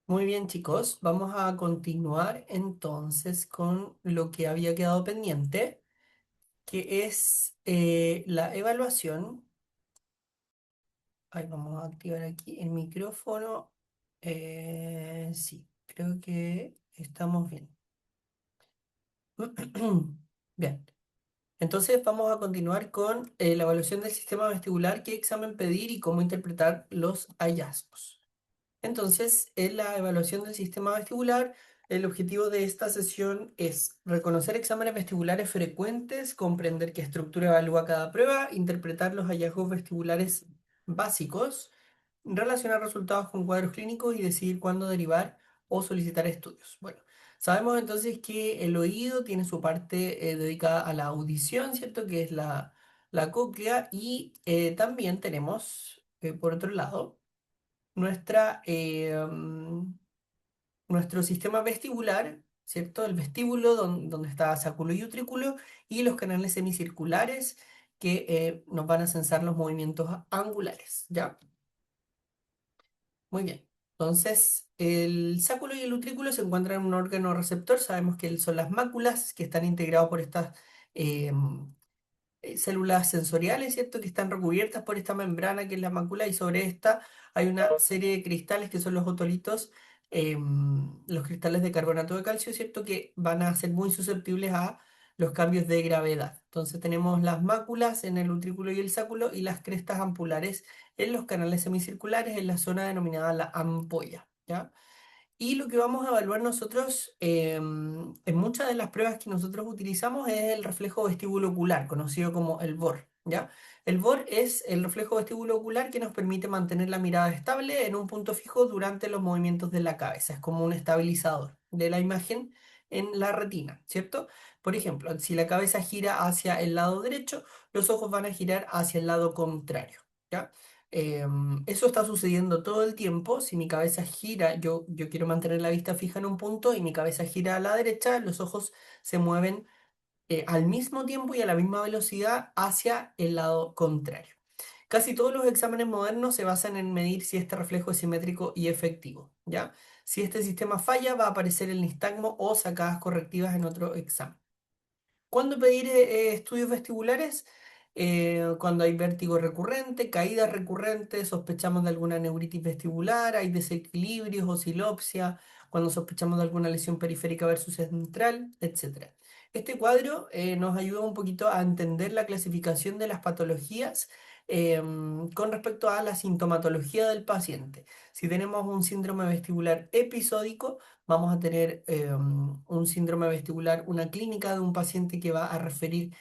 Muy bien, chicos, vamos a continuar entonces con lo que había quedado pendiente, que es la evaluación. Ahí vamos a activar aquí el micrófono. Sí, creo que estamos bien. Bien, entonces vamos a continuar con la evaluación del sistema vestibular, qué examen pedir y cómo interpretar los hallazgos. Entonces, en la evaluación del sistema vestibular, el objetivo de esta sesión es reconocer exámenes vestibulares frecuentes, comprender qué estructura evalúa cada prueba, interpretar los hallazgos vestibulares básicos, relacionar resultados con cuadros clínicos y decidir cuándo derivar o solicitar estudios. Bueno, sabemos entonces que el oído tiene su parte dedicada a la audición, ¿cierto? Que es la cóclea y también tenemos, por otro lado, nuestra, nuestro sistema vestibular, ¿cierto? El vestíbulo donde está sacúlo y utrículo y los canales semicirculares que nos van a censar los movimientos angulares, ¿ya? Muy bien. Entonces, el sacúlo y el utrículo se encuentran en un órgano receptor. Sabemos que son las máculas que están integrados por estas células sensoriales, ¿cierto? Que están recubiertas por esta membrana que es la mácula y sobre esta hay una serie de cristales que son los otolitos, los cristales de carbonato de calcio, ¿cierto? Que van a ser muy susceptibles a los cambios de gravedad. Entonces tenemos las máculas en el utrículo y el sáculo y las crestas ampulares en los canales semicirculares en la zona denominada la ampolla, ¿ya? Y lo que vamos a evaluar nosotros en muchas de las pruebas que nosotros utilizamos es el reflejo vestíbulo ocular, conocido como el VOR, ¿ya? El VOR es el reflejo vestíbulo ocular que nos permite mantener la mirada estable en un punto fijo durante los movimientos de la cabeza. Es como un estabilizador de la imagen en la retina, ¿cierto? Por ejemplo, si la cabeza gira hacia el lado derecho, los ojos van a girar hacia el lado contrario, ¿ya? Eso está sucediendo todo el tiempo. Si mi cabeza gira, yo quiero mantener la vista fija en un punto y mi cabeza gira a la derecha, los ojos se mueven al mismo tiempo y a la misma velocidad hacia el lado contrario. Casi todos los exámenes modernos se basan en medir si este reflejo es simétrico y efectivo, ¿ya? Si este sistema falla, va a aparecer el nistagmo o sacadas correctivas en otro examen. ¿Cuándo pedir estudios vestibulares? Cuando hay vértigo recurrente, caídas recurrentes, sospechamos de alguna neuritis vestibular, hay desequilibrios, oscilopsia, cuando sospechamos de alguna lesión periférica versus central, etcétera. Este cuadro nos ayuda un poquito a entender la clasificación de las patologías con respecto a la sintomatología del paciente. Si tenemos un síndrome vestibular episódico, vamos a tener un síndrome vestibular, una clínica de un paciente que va a referir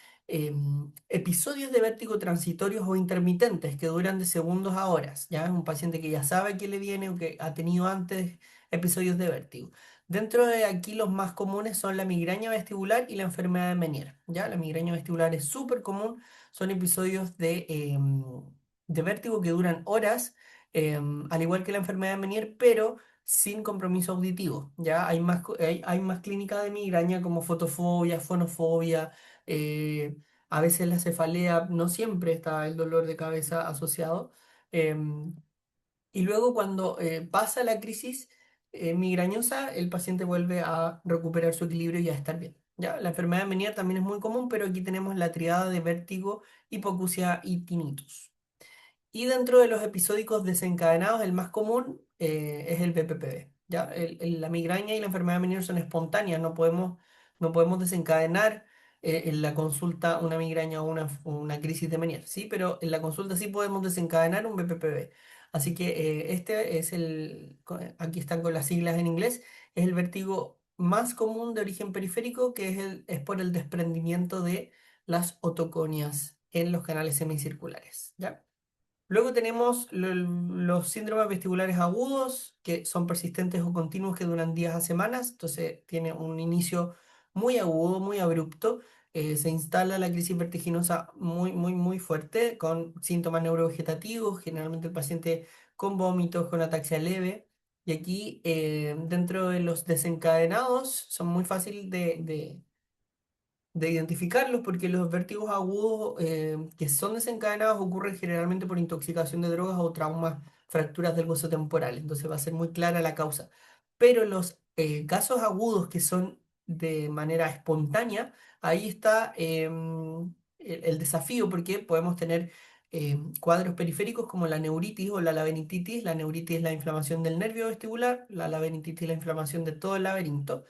episodios de vértigo transitorios o intermitentes que duran de segundos a horas. Ya es un paciente que ya sabe que le viene o que ha tenido antes episodios de vértigo. Dentro de aquí los más comunes son la migraña vestibular y la enfermedad de Meniere. ¿Ya? La migraña vestibular es súper común, son episodios de vértigo que duran horas, al igual que la enfermedad de Meniere, pero sin compromiso auditivo. Ya hay más clínicas de migraña como fotofobia, fonofobia, a veces la cefalea, no siempre está el dolor de cabeza asociado. em, y luego cuando pasa la crisis migrañosa, el paciente vuelve a recuperar su equilibrio y a estar bien. ¿Ya? La enfermedad de Meniere también es muy común, pero aquí tenemos la triada de vértigo, hipoacusia y tinnitus. Y dentro de los episódicos desencadenados, el más común es el BPPV. ¿Ya? La migraña y la enfermedad de Meniere son espontáneas, no podemos desencadenar en la consulta una migraña o una crisis de Meniere, ¿sí? Pero en la consulta sí podemos desencadenar un BPPV. Así que este es aquí están con las siglas en inglés, es el vértigo más común de origen periférico, que es por el desprendimiento de las otoconias en los canales semicirculares, ¿ya? Luego tenemos los síndromes vestibulares agudos, que son persistentes o continuos que duran días a semanas. Entonces tiene un inicio muy agudo, muy abrupto. Se instala la crisis vertiginosa muy, muy, muy fuerte, con síntomas neurovegetativos, generalmente el paciente con vómitos, con ataxia leve. Y aquí, dentro de los desencadenados, son muy fáciles de identificarlos porque los vértigos agudos que son desencadenados ocurren generalmente por intoxicación de drogas o traumas, fracturas del hueso temporal. Entonces va a ser muy clara la causa. pero los casos agudos que son de manera espontánea, ahí está el desafío porque podemos tener cuadros periféricos como la neuritis o la laberintitis. La neuritis es la inflamación del nervio vestibular, la laberintitis es la inflamación de todo el laberinto.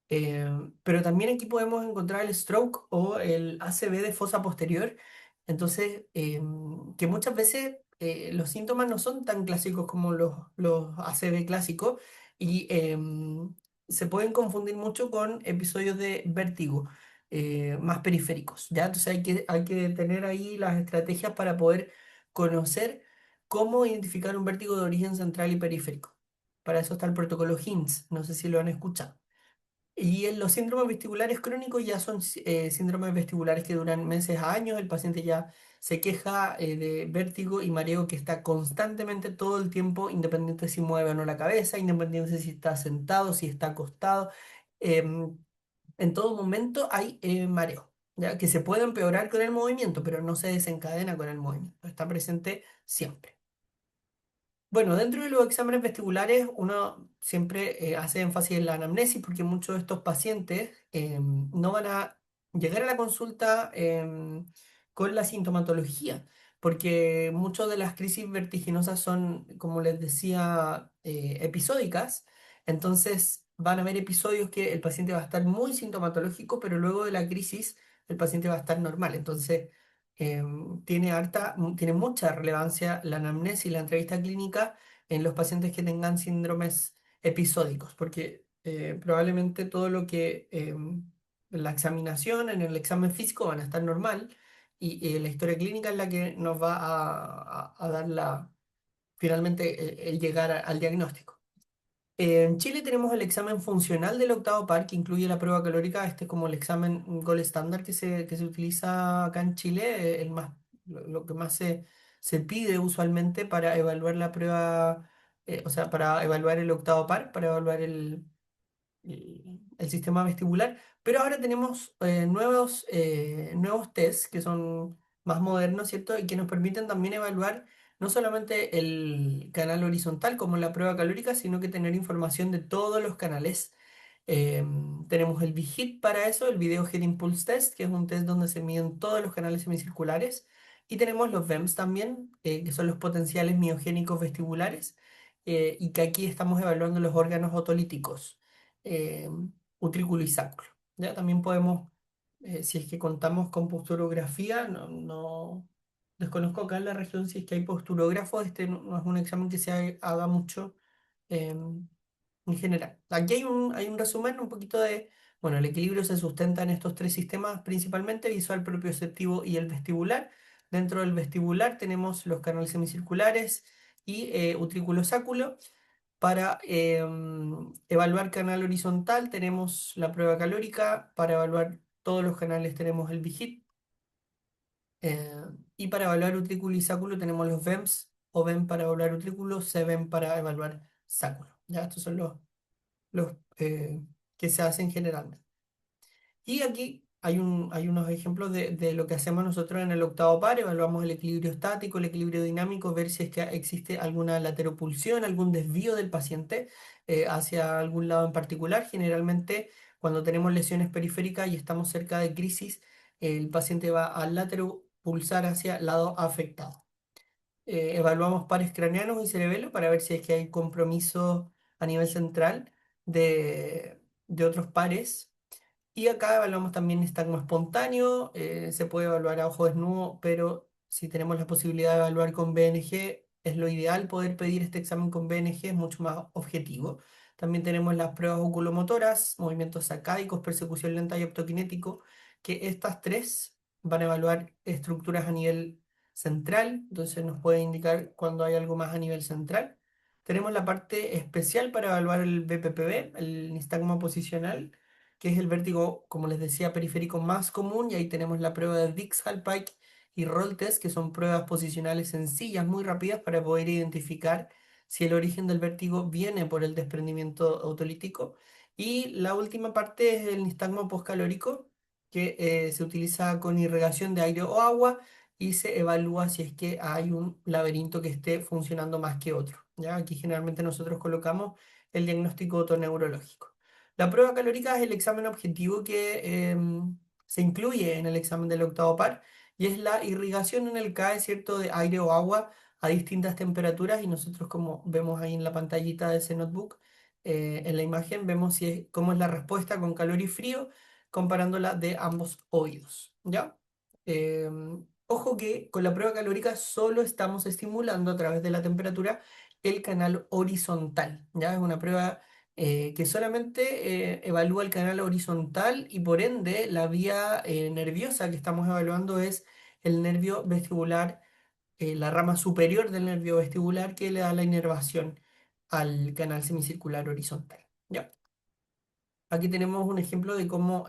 Pero también aquí podemos encontrar el stroke o el ACV de fosa posterior. Entonces, que muchas veces los síntomas no son tan clásicos como los ACV clásicos y se pueden confundir mucho con episodios de vértigo más periféricos, ¿ya? Entonces hay que tener ahí las estrategias para poder conocer cómo identificar un vértigo de origen central y periférico. Para eso está el protocolo HINTS, no sé si lo han escuchado. Y en los síndromes vestibulares crónicos ya son síndromes vestibulares que duran meses a años. El paciente ya se queja de vértigo y mareo que está constantemente todo el tiempo, independiente si mueve o no la cabeza, independiente si está sentado, si está acostado. em, en todo momento hay mareo, ¿ya? Que se puede empeorar con el movimiento, pero no se desencadena con el movimiento. Está presente siempre. Bueno, dentro de los exámenes vestibulares uno siempre hace énfasis en la anamnesis porque muchos de estos pacientes no van a llegar a la consulta con la sintomatología, porque muchas de las crisis vertiginosas son, como les decía, episódicas. Entonces van a haber episodios que el paciente va a estar muy sintomatológico, pero luego de la crisis el paciente va a estar normal. Entonces tiene mucha relevancia la anamnesis y la entrevista clínica en los pacientes que tengan síndromes episódicos, porque probablemente todo lo que en la examinación, en el examen físico van a estar normal y la historia clínica es la que nos va a dar finalmente el llegar al diagnóstico. En Chile tenemos el examen funcional del octavo par que incluye la prueba calórica. Este es como el examen gold estándar que se utiliza acá en Chile, lo que más se pide usualmente para evaluar la prueba, o sea, para evaluar el octavo par, para evaluar el sistema vestibular, pero ahora tenemos nuevos tests que son más modernos, ¿cierto? Y que nos permiten también evaluar no solamente el canal horizontal como en la prueba calórica, sino que tener información de todos los canales. Tenemos el VHIT para eso, el Video Head Impulse Test, que es un test donde se miden todos los canales semicirculares. Y tenemos los VEMS también, que son los potenciales miogénicos vestibulares, y que aquí estamos evaluando los órganos otolíticos eh, utrículo y sacro. ¿Ya? También podemos, si es que contamos con posturografía, desconozco acá en la región si es que hay posturógrafos, este no es un examen que haga mucho en general. Aquí hay un resumen, un poquito de, bueno, el equilibrio se sustenta en estos tres sistemas principalmente, visual, propioceptivo y el vestibular. Dentro del vestibular tenemos los canales semicirculares y utrículo sáculo. Para evaluar canal horizontal tenemos la prueba calórica, para evaluar todos los canales tenemos el VIGIT, eh, y para evaluar utrículo y sáculo tenemos los VEMS, o VEM para evaluar utrículo, CVEM para evaluar sáculo. ¿Ya? Estos son los que se hacen generalmente. Y aquí hay unos ejemplos de lo que hacemos nosotros en el octavo par. Evaluamos el equilibrio estático, el equilibrio dinámico, ver si es que existe alguna lateropulsión, algún desvío del paciente hacia algún lado en particular. Generalmente, cuando tenemos lesiones periféricas y estamos cerca de crisis, el paciente va al lateropulsar hacia el lado afectado. Evaluamos pares craneanos y cerebelo para ver si es que hay compromiso a nivel central de otros pares y acá evaluamos también nistagmo espontáneo, se puede evaluar a ojo desnudo, pero si tenemos la posibilidad de evaluar con BNG, es lo ideal poder pedir este examen con BNG, es mucho más objetivo. También tenemos las pruebas oculomotoras, movimientos sacádicos, persecución lenta y optoquinético, que estas tres van a evaluar estructuras a nivel central, entonces nos puede indicar cuando hay algo más a nivel central. Tenemos la parte especial para evaluar el BPPB, el nistagmo posicional, que es el vértigo, como les decía, periférico más común, y ahí tenemos la prueba de Dix-Hallpike y Roll Test, que son pruebas posicionales sencillas, muy rápidas, para poder identificar si el origen del vértigo viene por el desprendimiento autolítico. Y la última parte es el nistagmo postcalórico, que se utiliza con irrigación de aire o agua y se evalúa si es que hay un laberinto que esté funcionando más que otro. ¿Ya? Aquí generalmente nosotros colocamos el diagnóstico otoneurológico. La prueba calórica es el examen objetivo que se incluye en el examen del octavo par y es la irrigación en el CAE, ¿cierto?, de aire o agua a distintas temperaturas y nosotros como vemos ahí en la pantallita de ese notebook, en la imagen vemos cómo es la respuesta con calor y frío comparándola de ambos oídos, ¿ya? Ojo que con la prueba calórica solo estamos estimulando a través de la temperatura el canal horizontal, ¿ya? Es una prueba que solamente evalúa el canal horizontal y por ende la vía nerviosa que estamos evaluando es el nervio vestibular, la rama superior del nervio vestibular que le da la inervación al canal semicircular horizontal, ¿ya? Aquí tenemos un ejemplo de cómo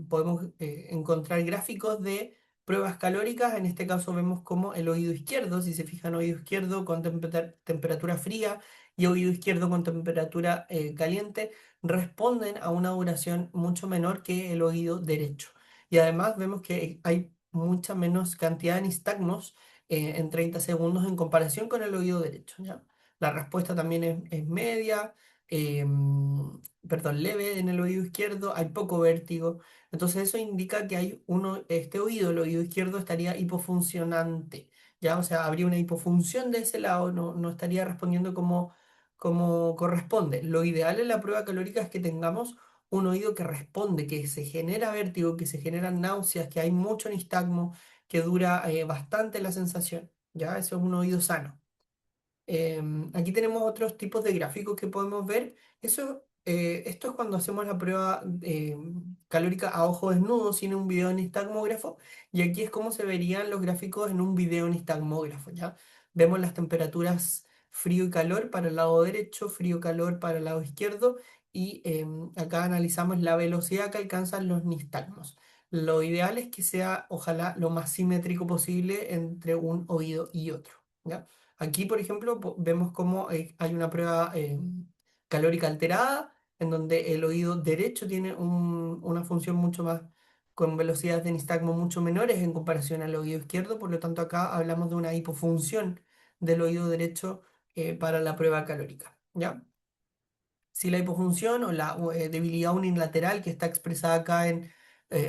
podemos encontrar gráficos de pruebas calóricas. En este caso vemos como el oído izquierdo, si se fijan, oído izquierdo con temperatura fría y oído izquierdo con temperatura caliente, responden a una duración mucho menor que el oído derecho. Y además vemos que hay mucha menos cantidad de nistagmos en 30 segundos en comparación con el oído derecho, ¿ya? La respuesta también es media. Perdón, leve en el oído izquierdo, hay poco vértigo. Entonces eso indica que hay este oído, el oído izquierdo estaría hipofuncionante, ¿ya? O sea, habría una hipofunción de ese lado, no estaría respondiendo como corresponde. Lo ideal en la prueba calórica es que tengamos un oído que responde, que se genera vértigo, que se generan náuseas, que hay mucho nistagmo, que dura bastante la sensación, ¿ya? Eso es un oído sano. Aquí tenemos otros tipos de gráficos que podemos ver. Esto es cuando hacemos la prueba calórica a ojo desnudo sin un video nistagmógrafo. Y aquí es como se verían los gráficos en un video nistagmógrafo, ¿ya? Vemos las temperaturas frío y calor para el lado derecho, frío y calor para el lado izquierdo. Y acá analizamos la velocidad que alcanzan los nistagmos. Lo ideal es que sea, ojalá, lo más simétrico posible entre un oído y otro, ¿ya? Aquí, por ejemplo, vemos cómo hay una prueba calórica alterada, en donde el oído derecho tiene una función mucho más, con velocidades de nistagmo mucho menores en comparación al oído izquierdo, por lo tanto acá hablamos de una hipofunción del oído derecho para la prueba calórica, ¿ya? Si la hipofunción o la debilidad unilateral que está expresada acá en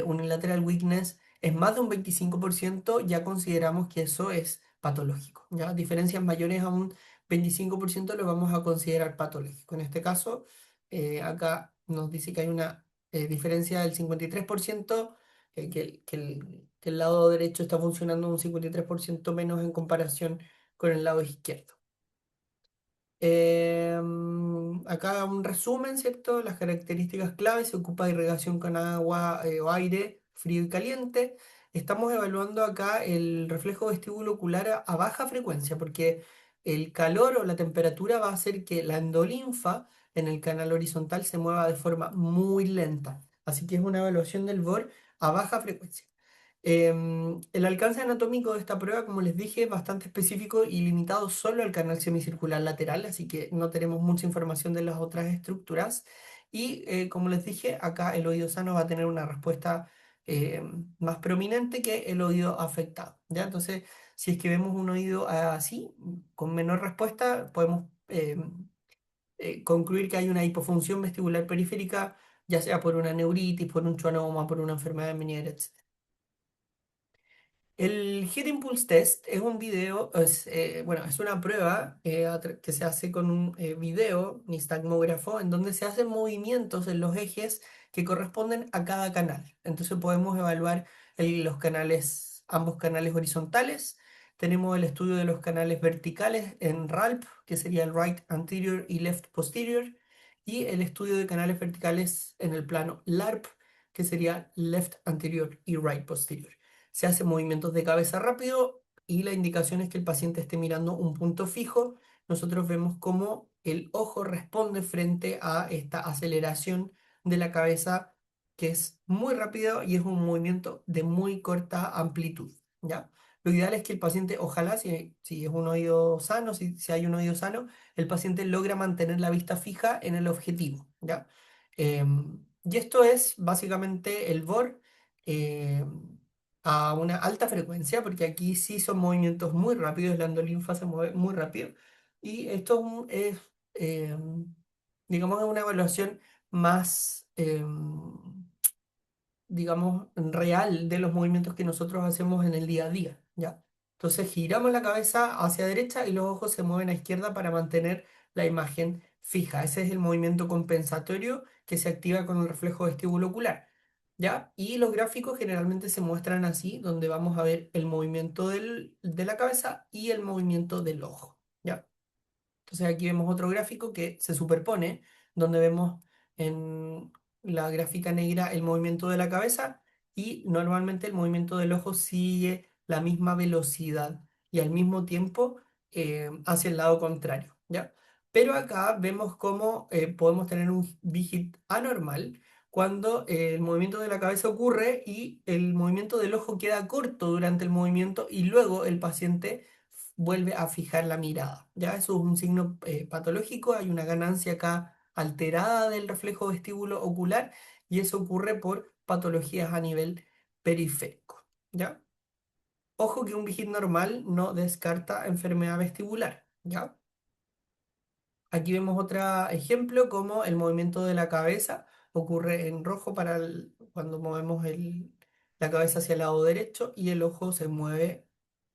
unilateral weakness es más de un 25%, ya consideramos que eso es patológico. ¿Ya? Diferencias mayores a un 25% lo vamos a considerar patológico. En este caso, acá nos dice que hay una diferencia del 53%, que el lado derecho está funcionando un 53% menos en comparación con el lado izquierdo. Acá un resumen, ¿cierto? Las características claves: se ocupa de irrigación con agua o aire frío y caliente. Estamos evaluando acá el reflejo vestíbulo ocular a baja frecuencia, porque el calor o la temperatura va a hacer que la endolinfa en el canal horizontal se mueva de forma muy lenta. Así que es una evaluación del BOR a baja frecuencia. El alcance anatómico de esta prueba, como les dije, es bastante específico y limitado solo al canal semicircular lateral, así que no tenemos mucha información de las otras estructuras. Y como les dije, acá el oído sano va a tener una respuesta más prominente que el oído afectado, ¿ya? Entonces, si es que vemos un oído así, con menor respuesta, podemos concluir que hay una hipofunción vestibular periférica, ya sea por una neuritis, por un schwannoma, por una enfermedad de Meniere, etc. El Head Impulse Test es un video, bueno, es una prueba que se hace con un video nistagmógrafo en donde se hacen movimientos en los ejes que corresponden a cada canal. Entonces podemos evaluar los canales, ambos canales horizontales. Tenemos el estudio de los canales verticales en RALP, que sería el right anterior y left posterior, y el estudio de canales verticales en el plano LARP, que sería left anterior y right posterior. Se hacen movimientos de cabeza rápido y la indicación es que el paciente esté mirando un punto fijo. Nosotros vemos cómo el ojo responde frente a esta aceleración de la cabeza, que es muy rápido y es un movimiento de muy corta amplitud, ¿ya? Lo ideal es que el paciente, ojalá, si es un oído sano, si hay un oído sano, el paciente logra mantener la vista fija en el objetivo, ¿ya? Y esto es básicamente el VOR a una alta frecuencia, porque aquí sí son movimientos muy rápidos, la endolinfa se mueve muy rápido. Y esto es digamos, es una evaluación más, digamos, real de los movimientos que nosotros hacemos en el día a día, ¿ya? Entonces giramos la cabeza hacia derecha y los ojos se mueven a izquierda para mantener la imagen fija. Ese es el movimiento compensatorio que se activa con el reflejo vestíbulo ocular, ¿ya? Y los gráficos generalmente se muestran así, donde vamos a ver el movimiento de la cabeza y el movimiento del ojo, ¿ya? Entonces aquí vemos otro gráfico que se superpone, donde vemos en la gráfica negra el movimiento de la cabeza y normalmente el movimiento del ojo sigue la misma velocidad y al mismo tiempo hacia el lado contrario, ¿ya? Pero acá vemos cómo podemos tener un dígito anormal cuando el movimiento de la cabeza ocurre y el movimiento del ojo queda corto durante el movimiento y luego el paciente vuelve a fijar la mirada. Ya eso es un signo patológico, hay una ganancia acá alterada del reflejo vestíbulo ocular y eso ocurre por patologías a nivel periférico. ¿Ya? Ojo que un vigil normal no descarta enfermedad vestibular. ¿Ya? Aquí vemos otro ejemplo, como el movimiento de la cabeza ocurre en rojo para cuando movemos la cabeza hacia el lado derecho y el ojo se mueve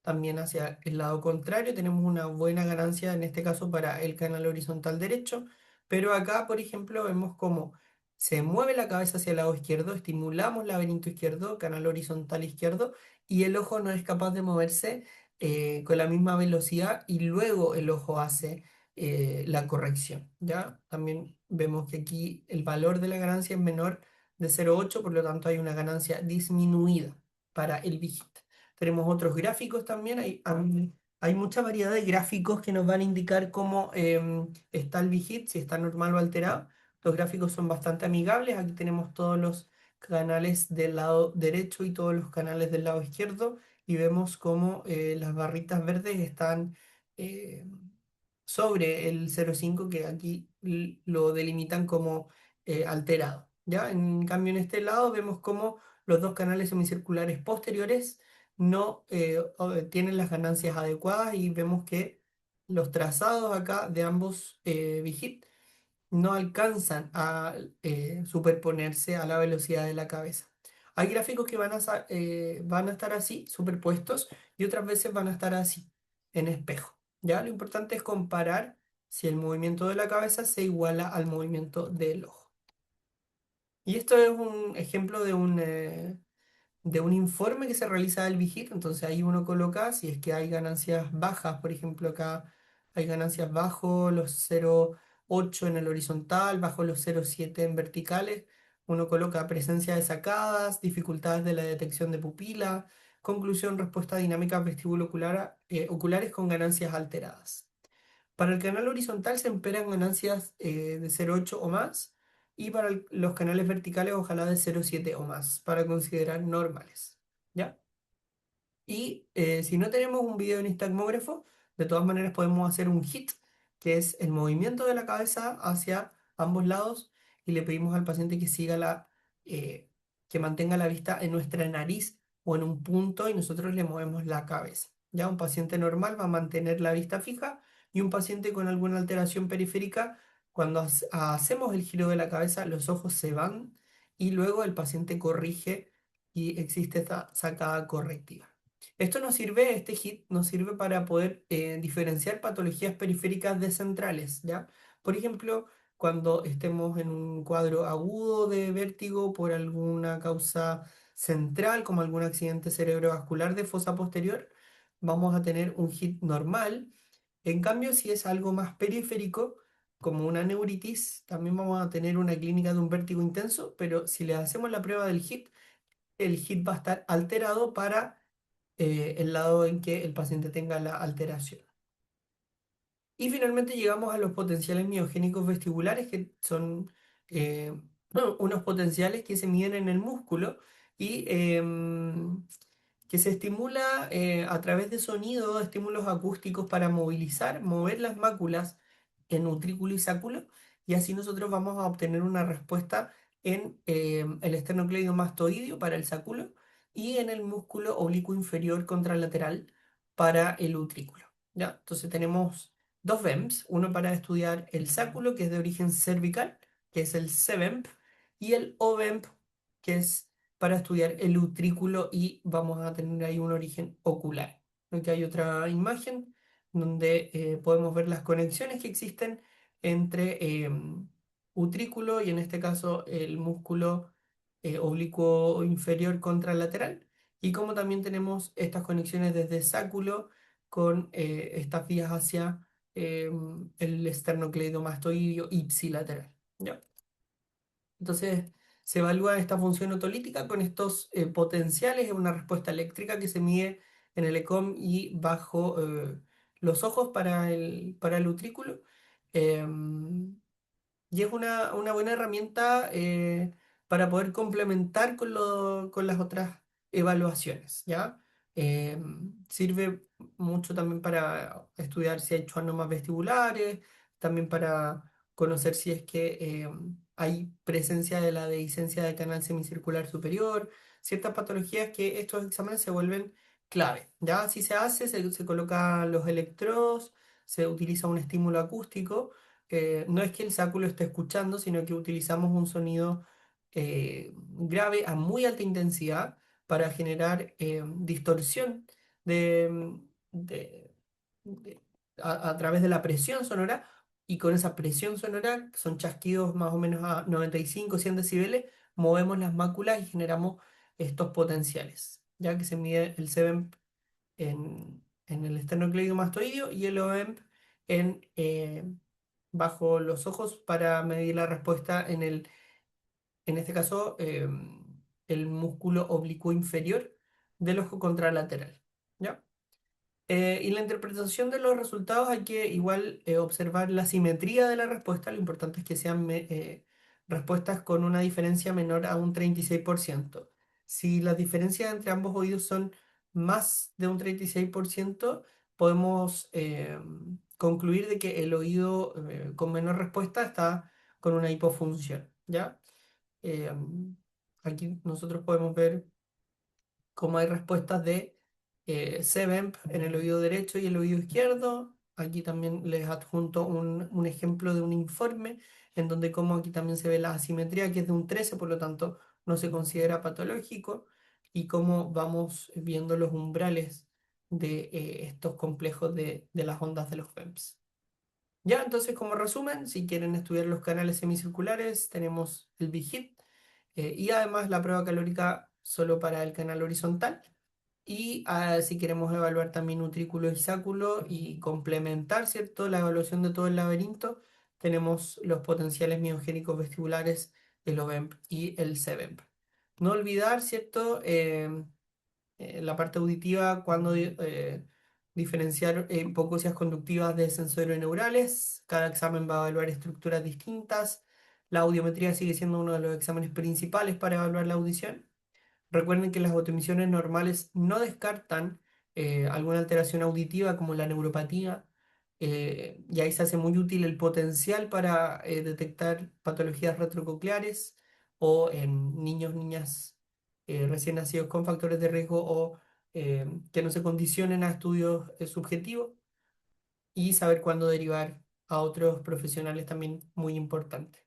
también hacia el lado contrario. Tenemos una buena ganancia en este caso para el canal horizontal derecho, pero acá, por ejemplo, vemos cómo se mueve la cabeza hacia el lado izquierdo, estimulamos laberinto izquierdo, canal horizontal izquierdo, y el ojo no es capaz de moverse con la misma velocidad y luego el ojo hace la corrección, ¿ya? También vemos que aquí el valor de la ganancia es menor de 0,8, por lo tanto hay una ganancia disminuida para el Vigit. Tenemos otros gráficos también, hay mucha variedad de gráficos que nos van a indicar cómo está el Vigit, si está normal o alterado. Los gráficos son bastante amigables, aquí tenemos todos los canales del lado derecho y todos los canales del lado izquierdo y vemos cómo las barritas verdes están eh, sobre el 0,5 que aquí lo delimitan como alterado. ¿Ya? En cambio, en este lado vemos cómo los dos canales semicirculares posteriores no tienen las ganancias adecuadas y vemos que los trazados acá de ambos Vigit no alcanzan a superponerse a la velocidad de la cabeza. Hay gráficos que van a estar así, superpuestos, y otras veces van a estar así, en espejo. ¿Ya? Lo importante es comparar si el movimiento de la cabeza se iguala al movimiento del ojo. Y esto es un ejemplo de un informe que se realiza del Vigit, entonces ahí uno coloca si es que hay ganancias bajas, por ejemplo acá hay ganancias bajo los 0,8 en el horizontal, bajo los 0,7 en verticales, uno coloca presencia de sacadas, dificultades de la detección de pupila, conclusión, respuesta dinámica oculares con ganancias alteradas. Para el canal horizontal se esperan ganancias de 0,8 o más y para los canales verticales ojalá de 0,7 o más para considerar normales. ¿Ya? Y si no tenemos un video en nistagmógrafo, de todas maneras podemos hacer un HIT, que es el movimiento de la cabeza hacia ambos lados y le pedimos al paciente que eh, que mantenga la vista en nuestra nariz o en un punto y nosotros le movemos la cabeza. Ya un paciente normal va a mantener la vista fija y un paciente con alguna alteración periférica, cuando hacemos el giro de la cabeza, los ojos se van y luego el paciente corrige y existe esta sacada correctiva. Esto nos sirve, este HIT nos sirve para poder diferenciar patologías periféricas de centrales, ¿ya? Por ejemplo, cuando estemos en un cuadro agudo de vértigo por alguna causa central, como algún accidente cerebrovascular de fosa posterior, vamos a tener un HIT normal. En cambio, si es algo más periférico, como una neuritis, también vamos a tener una clínica de un vértigo intenso, pero si le hacemos la prueba del HIT, el HIT va a estar alterado para el lado en que el paciente tenga la alteración. Y finalmente llegamos a los potenciales miogénicos vestibulares, que son unos potenciales que se miden en el músculo y que se estimula a través de sonido, estímulos acústicos para mover las máculas en utrículo y sáculo, y así nosotros vamos a obtener una respuesta en el esternocleidomastoideo para el sáculo y en el músculo oblicuo inferior contralateral para el utrículo. ¿Ya? Entonces tenemos dos VEMS, uno para estudiar el sáculo, que es de origen cervical, que es el CVEMP, y el OVEMP, que es para estudiar el utrículo y vamos a tener ahí un origen ocular. Aquí hay otra imagen donde podemos ver las conexiones que existen entre utrículo y en este caso el músculo oblicuo inferior contralateral y como también tenemos estas conexiones desde sáculo con estas vías hacia el esternocleidomastoideo ipsilateral. ¿Ya? Entonces, se evalúa esta función otolítica con estos potenciales en una respuesta eléctrica que se mide en el ECOM y bajo los ojos para el utrículo. Em, y es una buena herramienta para poder complementar con las otras evaluaciones, ¿ya? Sirve mucho también para estudiar si hay schwannomas vestibulares, también para conocer si es que hay presencia de la dehiscencia del canal semicircular superior, ciertas patologías que estos exámenes se vuelven clave, ¿ya? Si se hace, se colocan los electrodos, se utiliza un estímulo acústico no es que el sáculo esté escuchando, sino que utilizamos un sonido grave a muy alta intensidad para generar distorsión de, de- de- a través de la presión sonora y con esa presión sonora, que son chasquidos más o menos a 95, 100 decibeles, movemos las máculas y generamos estos potenciales, ya que se mide el SEVEMP en el esternocleidomastoideo y el OEMP bajo los ojos para medir la respuesta en este caso, el músculo oblicuo inferior del ojo contralateral. ¿Ya? Y la interpretación de los resultados hay que igual observar la simetría de la respuesta. Lo importante es que sean respuestas con una diferencia menor a un 36%. Si las diferencias entre ambos oídos son más de un 36%, podemos concluir de que el oído con menor respuesta está con una hipofunción. ¿Ya? Eh, Aquí nosotros podemos ver como hay respuestas de CVEMP en el oído derecho y el oído izquierdo. Aquí también les adjunto un ejemplo de un informe en donde como aquí también se ve la asimetría que es de un 13, por lo tanto no se considera patológico y cómo vamos viendo los umbrales de estos complejos de las ondas de los VEMPs. Ya, entonces como resumen, si quieren estudiar los canales semicirculares, tenemos el Big Hit y además la prueba calórica solo para el canal horizontal. Y si queremos evaluar también utrículo y sáculo y complementar, ¿cierto?, la evaluación de todo el laberinto, tenemos los potenciales miogénicos vestibulares, el OVEMP y el CVEMP. No olvidar, ¿cierto?, la parte auditiva cuando diferenciar hipocosias conductivas de sensorineurales. Cada examen va a evaluar estructuras distintas. La audiometría sigue siendo uno de los exámenes principales para evaluar la audición. Recuerden que las autoemisiones normales no descartan alguna alteración auditiva como la neuropatía, y ahí se hace muy útil el potencial para detectar patologías retrococleares o en niños, niñas recién nacidos con factores de riesgo o que no se condicionen a estudios subjetivos y saber cuándo derivar a otros profesionales también muy importante.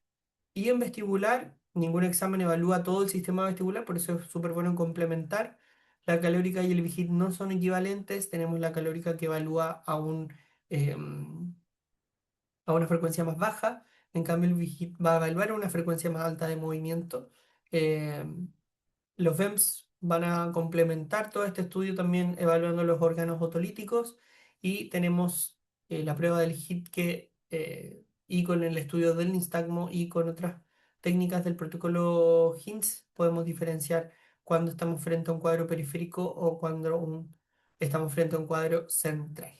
Y en vestibular, ningún examen evalúa todo el sistema vestibular, por eso es súper bueno complementar. La calórica y el VIGIT no son equivalentes. Tenemos la calórica que evalúa a una frecuencia más baja, en cambio el VIGIT va a evaluar una frecuencia más alta de movimiento. Em, los VEMS van a complementar todo este estudio también evaluando los órganos otolíticos y tenemos la prueba del HIT y con el estudio del nistagmo y con otras técnicas del protocolo HINTS podemos diferenciar cuando estamos frente a un cuadro periférico o cuando estamos frente a un cuadro central.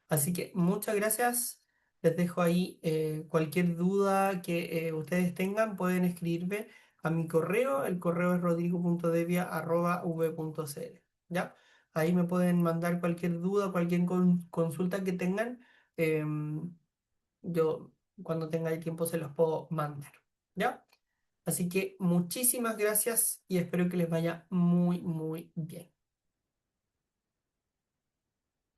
Así que muchas gracias. Les dejo ahí cualquier duda que ustedes tengan, pueden escribirme a mi correo. El correo es rodrigo.devia@v.cl. ¿Ya? Ahí me pueden mandar cualquier duda, cualquier consulta que tengan. em, yo cuando tenga el tiempo se los puedo mandar. ¿Ya? Así que muchísimas gracias y espero que les vaya muy, muy bien.